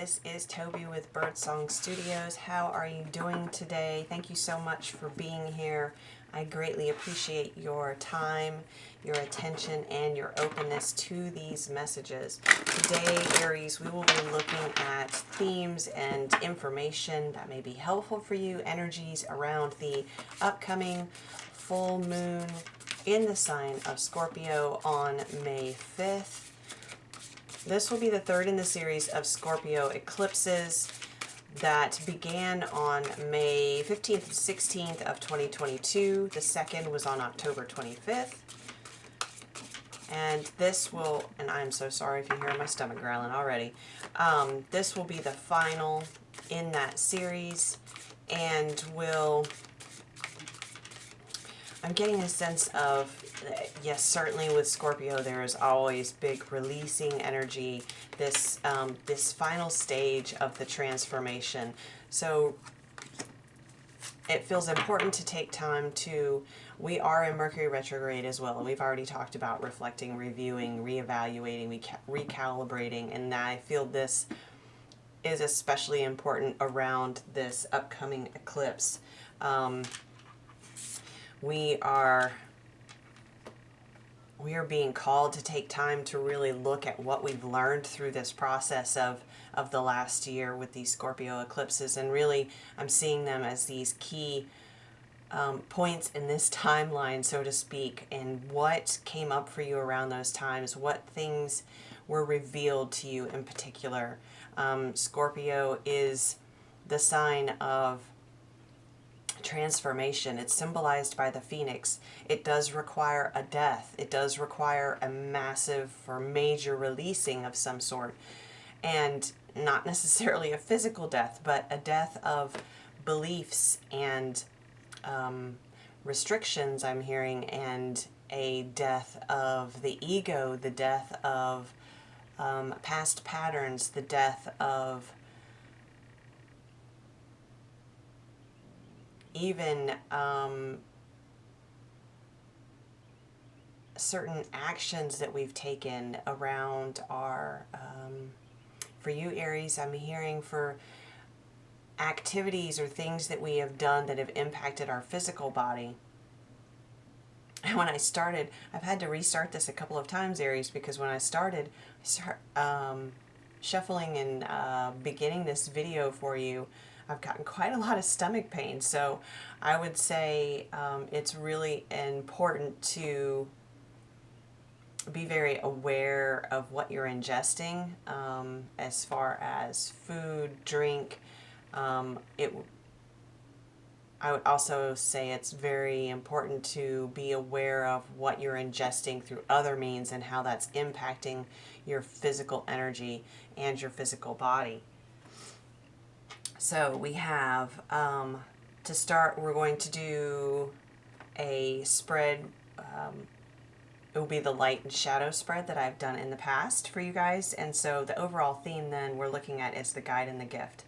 This is Toby with Birdsong Studios. How are you doing today? Thank you so much for being here. I greatly appreciate your time, your attention, and your openness to these messages. Today, Aries, we will be looking at themes and information that may be helpful for you, energies around the upcoming full moon in the sign of Scorpio on May 5th. This will be the third in the series of Scorpio eclipses that began on May 15th and 16th of 2022. The second was on October 25th. And this will, and I'm so sorry if you hear my stomach growling already, this will be the final in that series, and I'm getting a sense of, yes, certainly with Scorpio, there is always big releasing energy, this final stage of the transformation. So it feels important to take time to, we are in Mercury Retrograde as well, and we've already talked about reflecting, reviewing, reevaluating, recalibrating, and I feel this is especially important around this upcoming eclipse. We are being called to take time to really look at what we've learned through this process of the last year with these Scorpio eclipses, and really I'm seeing them as these key points in this timeline, so to speak, and what came up for you around those times, what things were revealed to you in particular. Scorpio is the sign of transformation. It's symbolized by the phoenix. It does require a death. It does require a massive or major releasing of some sort, and not necessarily a physical death, but a death of beliefs and restrictions, I'm hearing, and a death of the ego, the death of past patterns, the death of even certain actions that we've taken around our, for you Aries, I'm hearing for activities or things that we have done that have impacted our physical body. And when I started, I've had to restart this a couple of times, Aries, because when I started shuffling and beginning this video for you, I've gotten quite a lot of stomach pain. So I would say it's really important to be very aware of what you're ingesting as far as food, drink. I would also say it's very important to be aware of what you're ingesting through other means and how that's impacting your physical energy and your physical body. So we have, to start, we're going to do a spread. It will be the light and shadow spread that I've done in the past for you guys. And so the overall theme then we're looking at is the guide and the gift.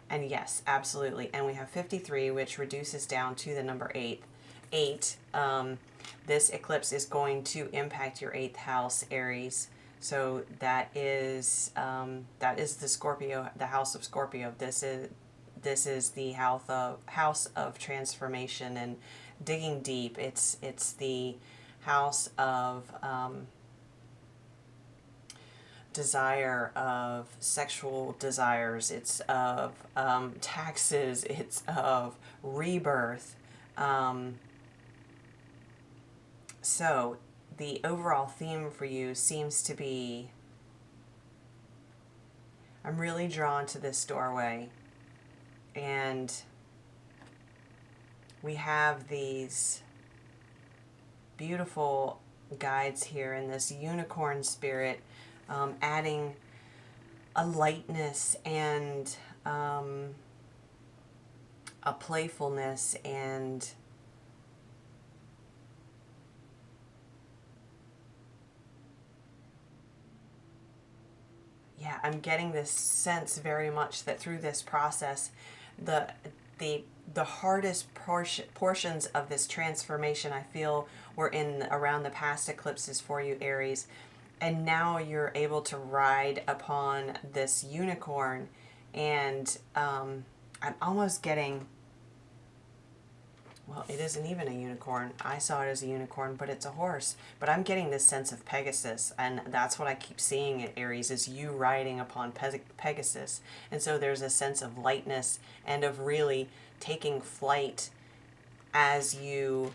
And yes, absolutely. And we have 53, which reduces down to the number 8. This eclipse is going to impact your 8th house, Aries. So that is the Scorpio, the house of Scorpio. This is the house of transformation and digging deep. It's the house of desire, of sexual desires. It's of taxes. It's of rebirth. So the overall theme for you seems to be, I'm really drawn to this doorway, and we have these beautiful guides here in this unicorn spirit, adding a lightness and a playfulness, and yeah, I'm getting this sense very much that through this process, the hardest portions of this transformation I feel were in around the past eclipses for you, Aries, And now you're able to ride upon this unicorn, and I'm almost getting, well, it isn't even a unicorn. I saw it as a unicorn, but it's a horse. But I'm getting this sense of Pegasus, and that's what I keep seeing at Aries, is you riding upon Pegasus. And so there's a sense of lightness and of really taking flight as you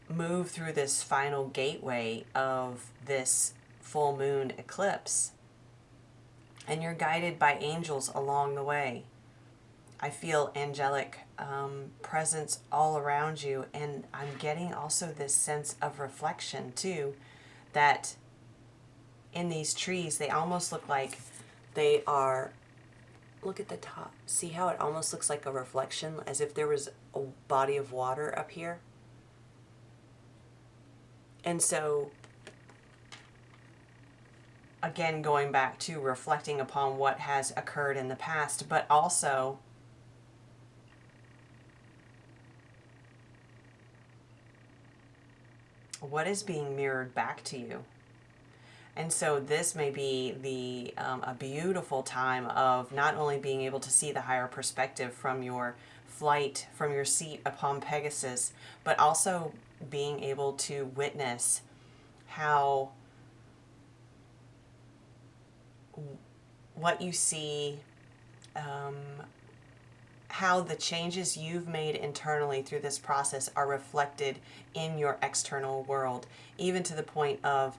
move through this final gateway of this full moon eclipse. And you're guided by angels along the way. I feel angelic presence all around you, and I'm getting also this sense of reflection too, that in these trees they almost look like they are, look at the top, see how it almost looks like a reflection, as if there was a body of water up here. And so again, going back to reflecting upon what has occurred in the past, but also what is being mirrored back to you. And so this may be a beautiful time of not only being able to see the higher perspective from your flight, from your seat upon Pegasus, but also being able to witness how what you see, how the changes you've made internally through this process are reflected in your external world, even to the point of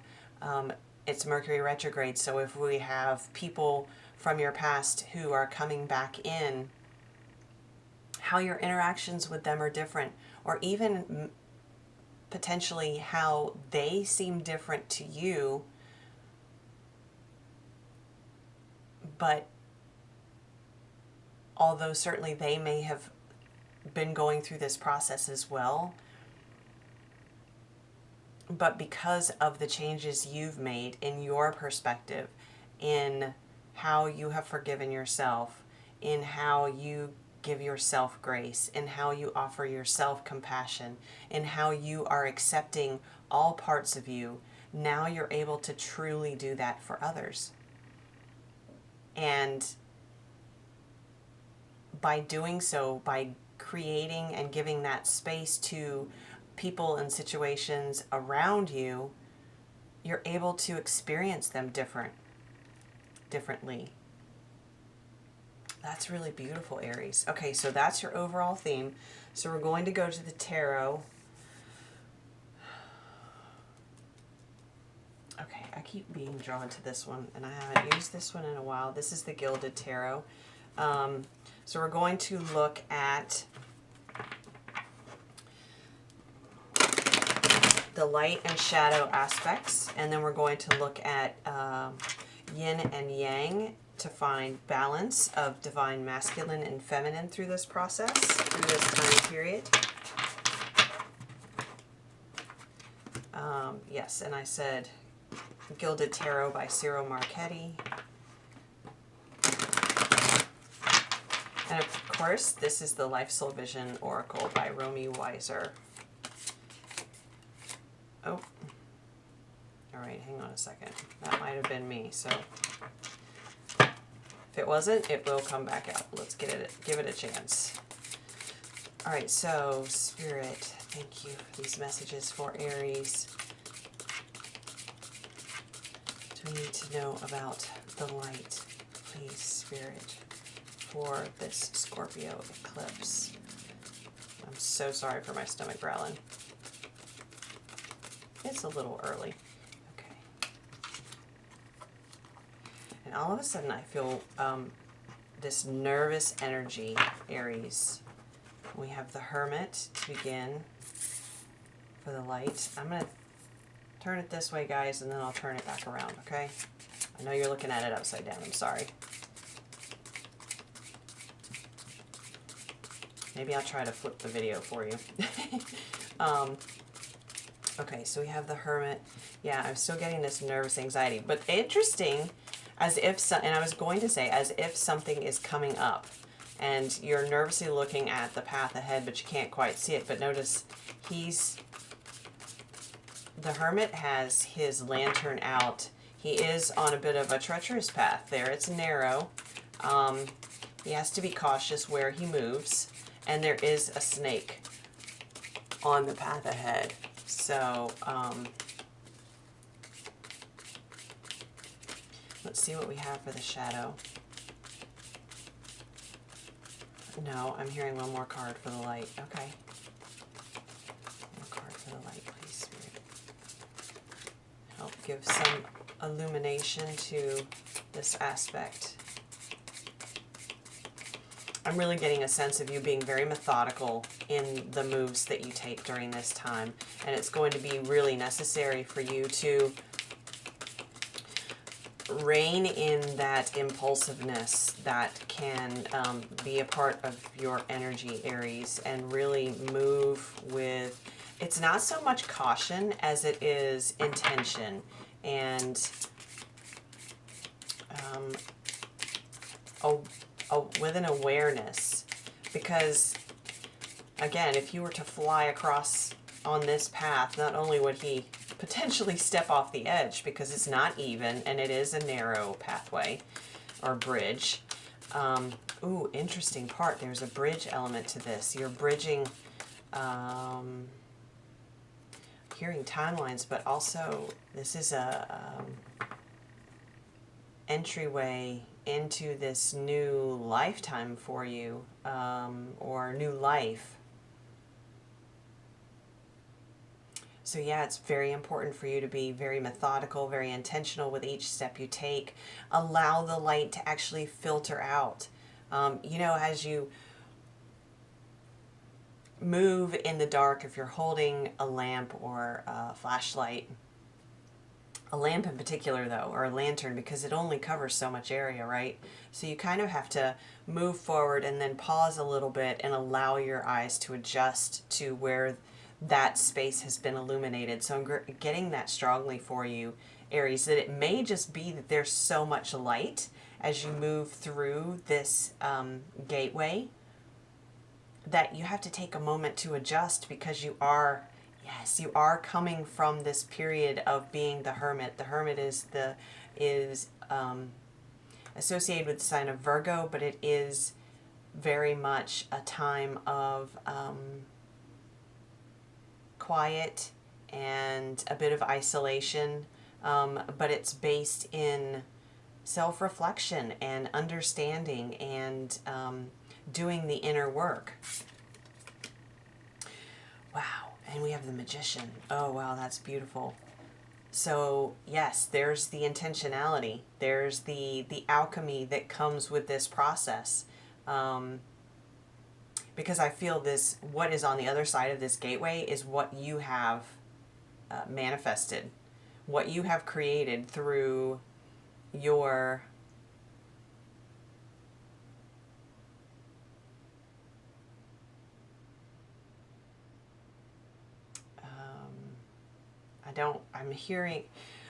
it's Mercury retrograde. So if we have people from your past who are coming back in, how your interactions with them are different, or even potentially how they seem different to you, but although certainly they may have been going through this process as well, but because of the changes you've made in your perspective, in how you have forgiven yourself, in how you give yourself grace, in how you offer yourself compassion, in how you are accepting all parts of you, now you're able to truly do that for others. And by doing so, by creating and giving that space to people and situations around you, you're able to experience them differently. That's really beautiful, Aries. Okay, so that's your overall theme. So we're going to go to the tarot. Okay, I keep being drawn to this one, and I haven't used this one in a while. This is the Gilded Tarot. So we're going to look at the light and shadow aspects, and then we're going to look at yin and yang to find balance of divine masculine and feminine through this process, through this time period. Yes, and I said Gilded Tarot by Cyril Marchetti. And of course, this is the Life Soul Vision Oracle by Romy Wyser. Oh, all right, hang on a second. That might have been me, so if it wasn't, it will come back out. Let's give it a chance. All right, so Spirit, thank you for these messages for Aries. Do we need to know about the light, please, Spirit, for this Scorpio eclipse? I'm so sorry for my stomach growling. It's a little early. Okay. And all of a sudden I feel this nervous energy, Aries. We have the Hermit to begin for the light. I'm going to turn it this way, guys, and then I'll turn it back around, okay? I know you're looking at it upside down. I'm sorry. Maybe I'll try to flip the video for you. Okay, so we have the Hermit. Yeah, I'm still getting this nervous anxiety, but interesting, as if, and I was going to say, as if something is coming up, and you're nervously looking at the path ahead, but you can't quite see it. But notice he's the Hermit has his lantern out. He is on a bit of a treacherous path there. It's narrow. He has to be cautious where he moves. And there is a snake on the path ahead. So, let's see what we have for the shadow. No, I'm hearing one more card for the light. Okay. One more card for the light, please, Spirit. Help give some illumination to this aspect. I'm really getting a sense of you being very methodical in the moves that you take during this time. And it's going to be really necessary for you to rein in that impulsiveness that can be a part of your energy, Aries, and really move with, it's not so much caution as it is intention and with an awareness. Because again, if you were to fly across on this path, not only would he potentially step off the edge because it's not even and it is a narrow pathway or bridge. Ooh, interesting part. There's a bridge element to this. You're bridging, hearing timelines, but also this is a entryway into this new lifetime for you, or new life. So yeah, it's very important for you to be very methodical, very intentional with each step you take. Allow the light to actually filter out. You know, as you move in the dark, if you're holding a lamp or a flashlight, a lamp in particular though, or a lantern, because it only covers so much area, right? So you kind of have to move forward and then pause a little bit and allow your eyes to adjust to where that space has been illuminated. So I'm getting that strongly for you, Aries, that it may just be that there's so much light as you move through this gateway that you have to take a moment to adjust, because you are, yes, you are coming from this period of being the Hermit. The Hermit is associated with the sign of Virgo, but it is very much a time of quiet and a bit of isolation, but it's based in self-reflection and understanding and doing the inner work. Wow, and we have the Magician. Oh wow, that's beautiful. So yes, there's the intentionality. There's the alchemy that comes with this process. Because I feel this, what is on the other side of this gateway is what you have manifested, what you have created through your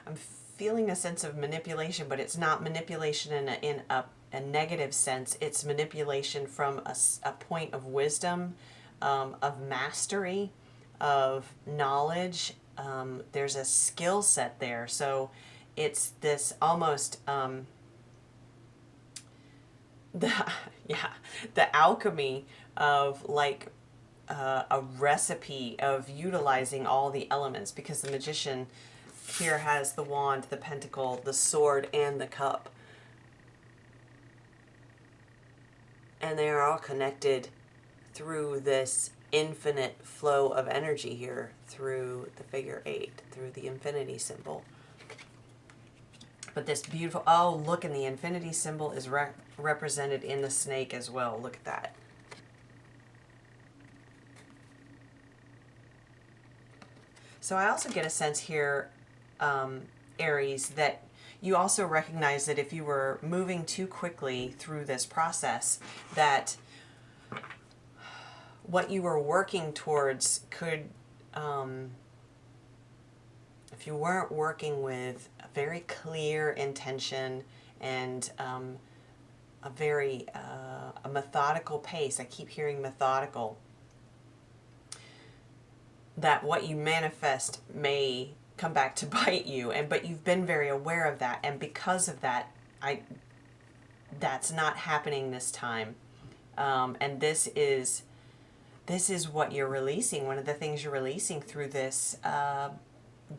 I'm feeling a sense of manipulation, but it's not manipulation in a negative sense. It's manipulation from a point of wisdom, of mastery, of knowledge. There's a skill set there. So it's this almost, the alchemy of like a recipe of utilizing all the elements, because the Magician here has the wand, the pentacle, the sword, and the cup. And they are all connected through this infinite flow of energy here, through the figure 8, through the infinity symbol. But this beautiful, oh, look, and the infinity symbol is represented in the snake as well. Look at that. So I also get a sense here, Aries, that you also recognize that if you were moving too quickly through this process, that what you were working towards could, if you weren't working with a very clear intention and a very a methodical pace, I keep hearing methodical, that what you manifest may come back to bite you, but you've been very aware of that, and because of that, that's not happening this time. And this is what you're releasing. One of the things you're releasing through this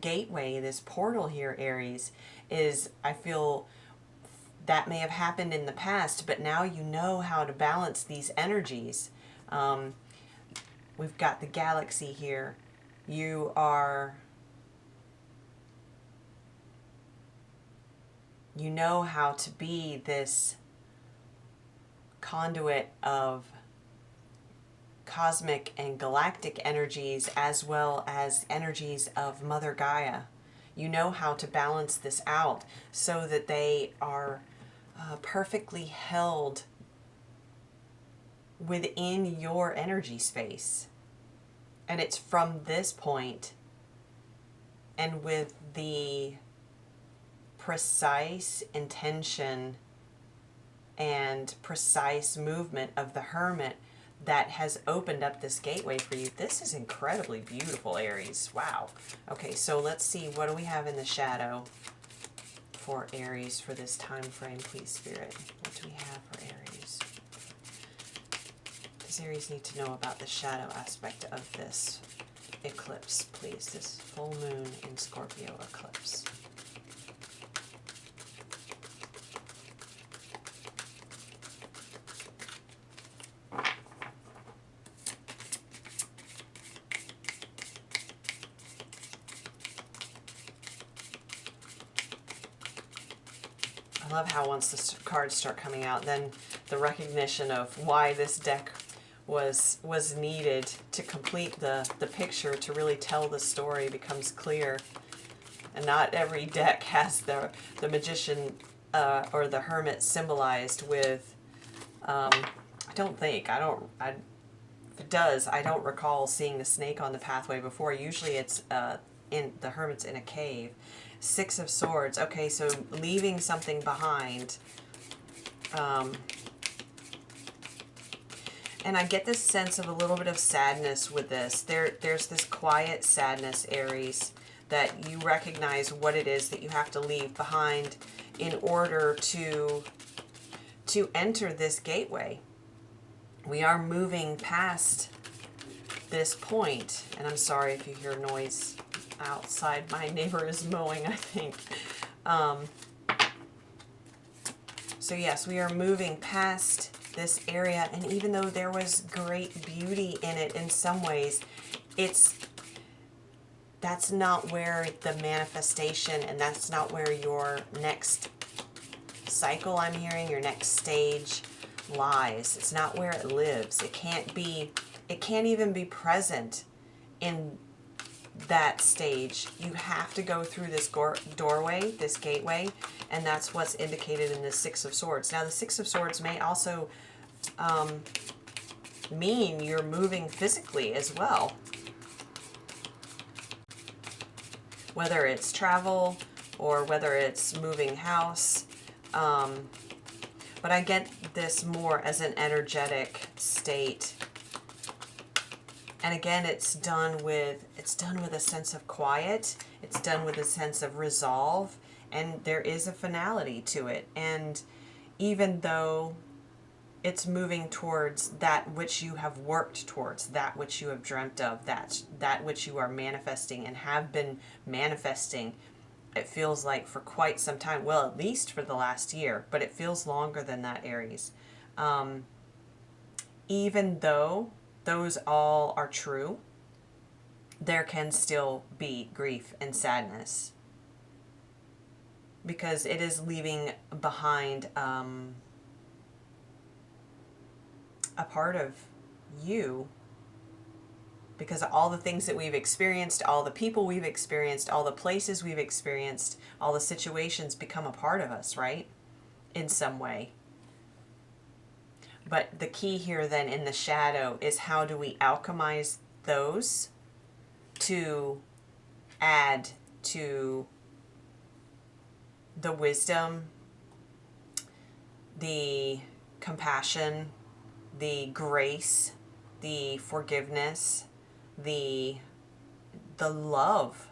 gateway, this portal here, Aries, is, I feel that may have happened in the past, but now you know how to balance these energies. We've got the galaxy here. You know how to be this conduit of cosmic and galactic energies, as well as energies of Mother Gaia. You know how to balance this out so that they are perfectly held within your energy space. And it's from this point, and with the precise intention and precise movement of the Hermit, that has opened up this gateway for you. This is incredibly beautiful, Aries. Wow. Okay, so let's see, what do we have in the shadow for Aries for this time frame, please, Spirit? What do we have for Aries? Does Aries need to know about the shadow aspect of this eclipse, please? This full moon in Scorpio eclipse. I love how once the cards start coming out, then the recognition of why this deck was needed to complete the picture, to really tell the story, becomes clear. And not every deck has the Magician or the Hermit symbolized with, I don't think, if it does, I don't recall seeing the snake on the pathway before. Usually it's the Hermit's in a cave. Six of Swords. Okay, so leaving something behind. And I get this sense of a little bit of sadness with this. There's this quiet sadness, Aries, that you recognize what it is that you have to leave behind in order to enter this gateway. We are moving past this point, and I'm sorry if you hear noise outside. My neighbor is mowing, I think. So yes, we are moving past this area, and even though there was great beauty in it in some ways, that's not where the manifestation, and that's not where your next cycle, I'm hearing, your next stage lies. It's not where it lives. It can't even be present in that stage. You have to go through this doorway, this gateway, and that's what's indicated in the Six of Swords. Now, the Six of Swords may also mean you're moving physically as well. Whether it's travel or whether it's moving house. But I get this more as an energetic state. And again, it's done with a sense of quiet. It's done with a sense of resolve, and there is a finality to it. And even though it's moving towards that which you have worked towards, that which you have dreamt of, that which you are manifesting and have been manifesting, it feels like for quite some time, well, at least for the last year, but it feels longer than that, Aries. Even though those all are true, there can still be grief and sadness, because it is leaving behind a part of you, because all the things that we've experienced, all the people we've experienced, all the places we've experienced, all the situations become a part of us, right? In some way. But the key here then in the shadow is, how do we alchemize those to add to the wisdom, the compassion, the grace, the forgiveness, the the love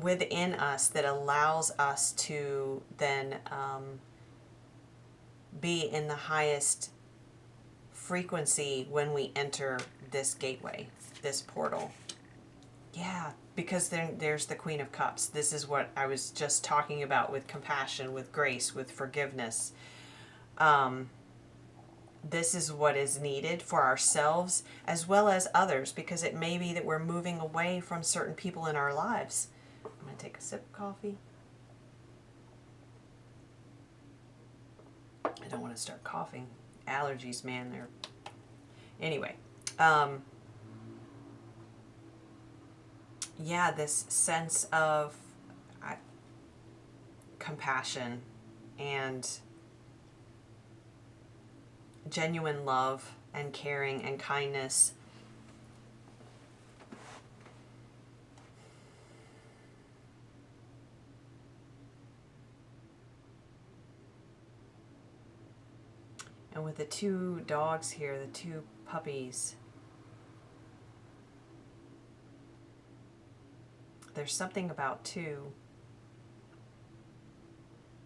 within us that allows us to then be in the highest frequency when we enter this gateway, this portal. Yeah, because there's the Queen of Cups. This is what I was just talking about with compassion, with grace, with forgiveness. This is what is needed for ourselves as well as others, because it may be that we're moving away from certain people in our lives. I'm going to take a sip of coffee. I don't want to start coughing. Allergies, man, they're... Anyway. Yeah, this sense of compassion and genuine love and caring and kindness. And with the two dogs here, the two puppies, there's something about two.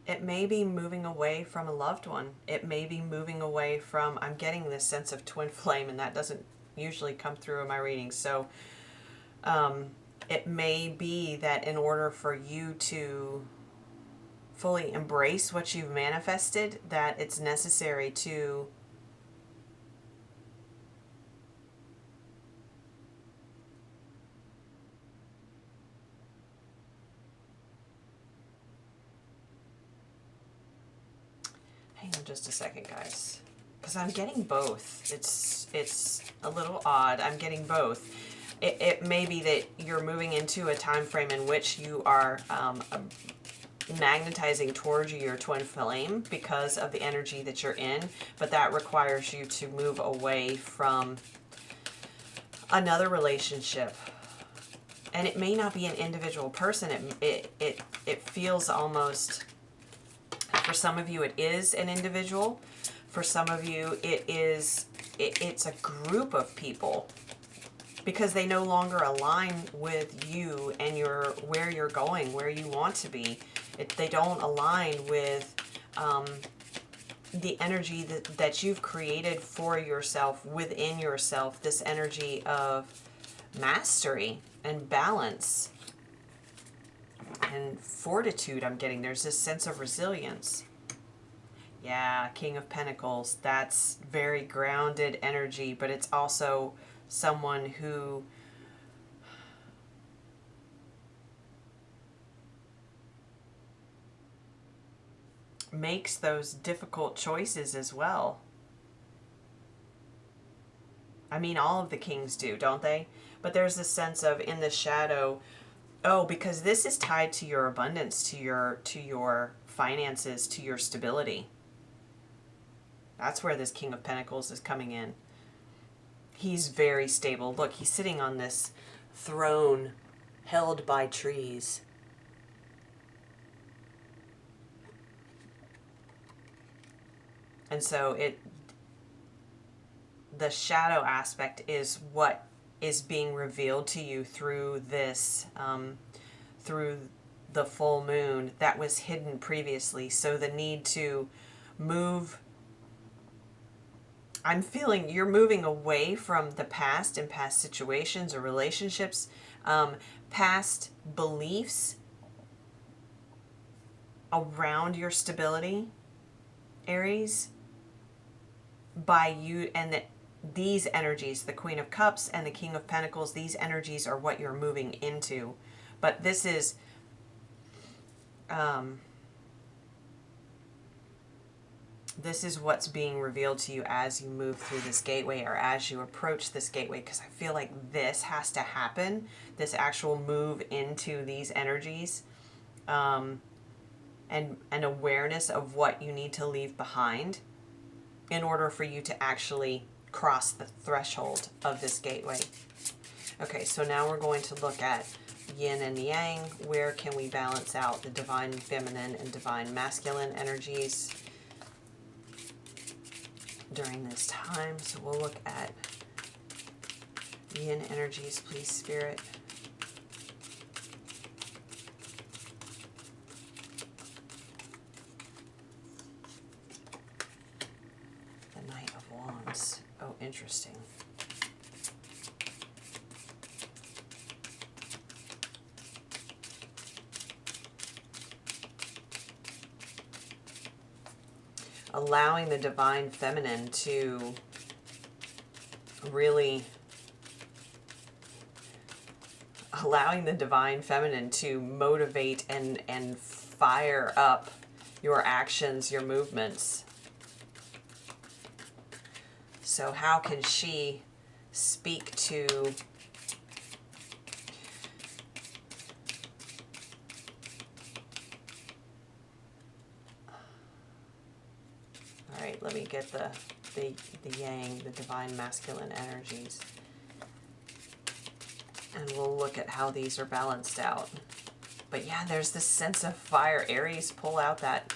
It may be moving away from a loved one. It may be moving away from, I'm getting this sense of twin flame, and that doesn't usually come through in my readings. So it may be that in order for you to fully embrace what you've manifested, that it's necessary to hang on just a second, guys, because I'm getting both. It's a little odd. I'm getting both. It may be that you're moving into a time frame in which you are magnetizing towards you your twin flame because of the energy that you're in, but that requires you to move away from another relationship. And it may not be an individual person. It feels almost, for some of you it is an individual, for some of you it's a group of people, because they no longer align with you and where you're going, where you want to be. They don't align with the energy that you've created for yourself, within yourself, this energy of mastery and balance and fortitude. I'm getting there's this sense of resilience. Yeah, King of Pentacles, that's very grounded energy, but it's also someone who makes those difficult choices as well. I mean, all of the kings do, don't they? But there's this sense of, in the shadow, oh, because this is tied to your abundance, to your finances, to your stability. That's where this King of Pentacles is coming in. He's very stable. Look, he's sitting on this throne held by trees. And so the shadow aspect is what is being revealed to you through this, through the full moon that was hidden previously. So the need to move, I'm feeling you're moving away from the past and past situations or relationships, past beliefs around your stability, Aries, by you, and that these energies, the Queen of Cups and the King of Pentacles, these energies are what you're moving into. But this is what's being revealed to you as you move through this gateway, or as you approach this gateway, because I feel like this has to happen, this actual move into these energies, and an awareness of what you need to leave behind in order for you to actually cross the threshold of this gateway. Okay, so now we're going to look at yin and yang. Where can we balance out the divine feminine and divine masculine energies during this time? So we'll look at Yin energies, please, Spirit. The Knight of Wands. Oh, interesting. Allowing the divine feminine to really motivate and fire up your actions, your movements. So how can she speak to let me get the yang, the divine masculine energies. And we'll look at how these are balanced out. But yeah, there's this sense of fire. Aries, pull out that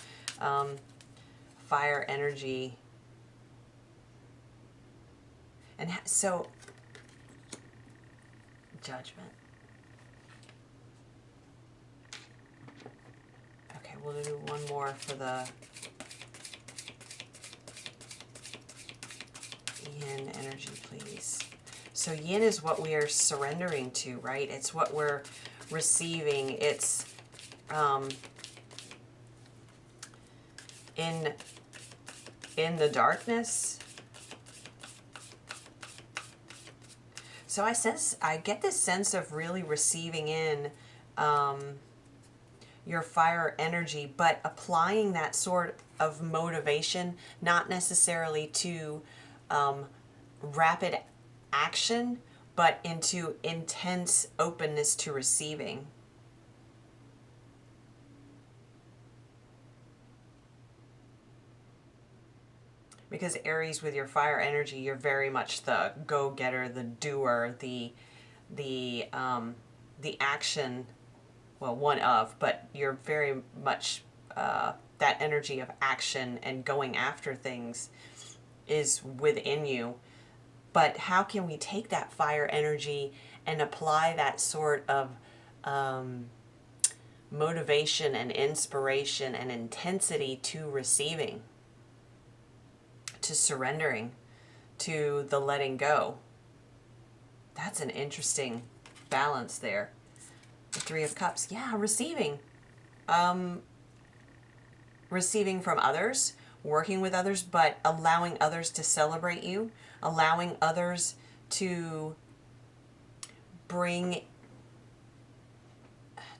fire energy. And so, Judgment. Okay, we'll do one more for the Yin energy, please. So yin is what we are surrendering to, right? It's what we're receiving. It's in the darkness. So I get this sense of really receiving in your fire energy, but applying that sort of motivation, not necessarily to rapid action, but into intense openness to receiving. Because Aries, with your fire energy, you're very much the go-getter, the doer, the action, well, one of, but you're very much that energy of action and going after things is within you. But how can we take that fire energy and apply that sort of motivation and inspiration and intensity to receiving, to surrendering, to the letting go? That's an interesting balance there. The Three of Cups. Yeah, receiving. Receiving from others, working with others, but allowing others to celebrate you, allowing others to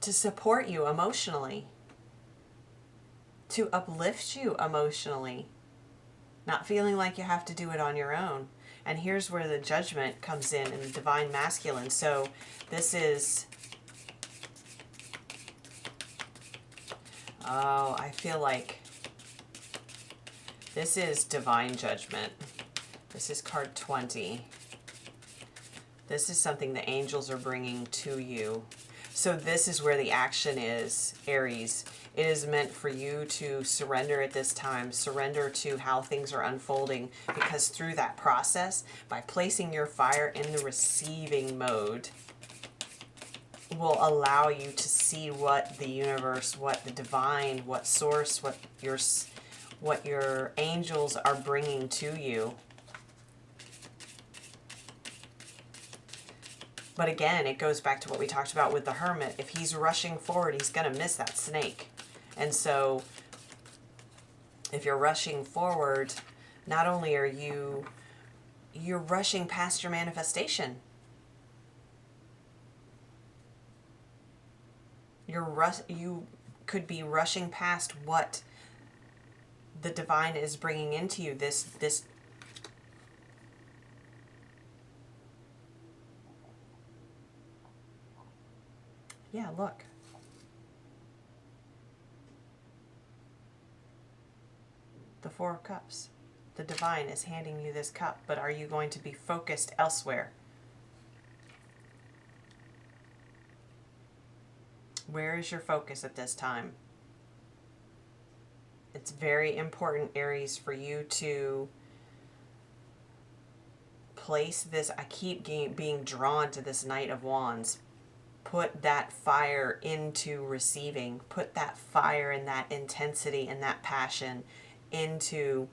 support you emotionally, to uplift you emotionally, not feeling like you have to do it on your own. And here's where the Judgment comes in the divine masculine. So this is, oh, I feel like this is divine judgment. This is card 20. This is something the angels are bringing to you. So this is where the action is, Aries. It is meant for you to surrender at this time, surrender to how things are unfolding, because through that process, by placing your fire in the receiving mode, will allow you to see what the universe, what the divine, what source, what your angels are bringing to you. But again, it goes back to what we talked about with the Hermit. If he's rushing forward, he's going to miss that snake. And so if you're rushing forward, not only are you're rushing past your manifestation. You could be rushing past what the divine is bringing into you. This yeah, look. The Four of Cups. The divine is handing you this cup, but are you going to be focused elsewhere? Where is your focus at this time? It's very important, Aries, for you to place this, I keep being drawn to this Knight of Wands. Put that fire into receiving. Put that fire and that intensity and that passion into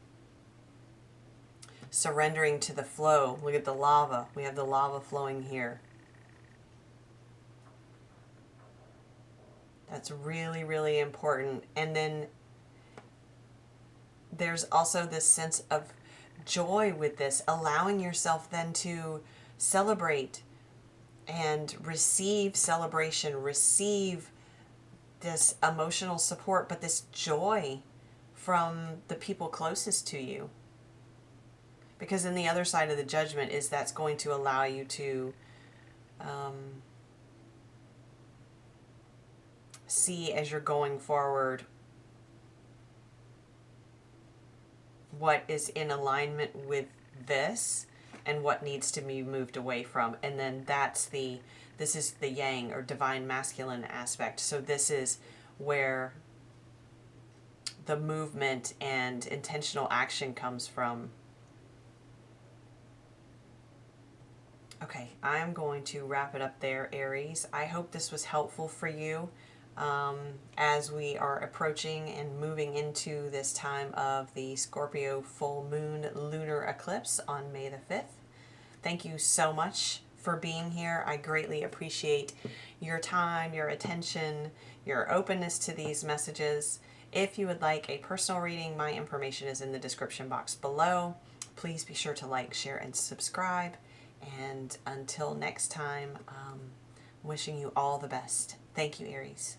surrendering to the flow. Look at the lava. We have the lava flowing here. That's really, really important. And then there's also this sense of joy with this, allowing yourself then to celebrate and receive celebration, receive this emotional support, but this joy from the people closest to you. Because then the other side of the judgment is that's going to allow you to see as you're going forward what is in alignment with this and what needs to be moved away from. And then this is the yang or divine masculine aspect. So this is where the movement and intentional action comes from. Okay, I'm going to wrap it up there, Aries. I hope this was helpful for you as we are approaching and moving into this time of the Scorpio full moon lunar eclipse on May the 5th. Thank you so much for being here. I greatly appreciate your time, your attention, your openness to these messages. If you would like a personal reading, my information is in the description box below. Please be sure to like, share, and subscribe. And until next time, wishing you all the best. Thank you, Aries.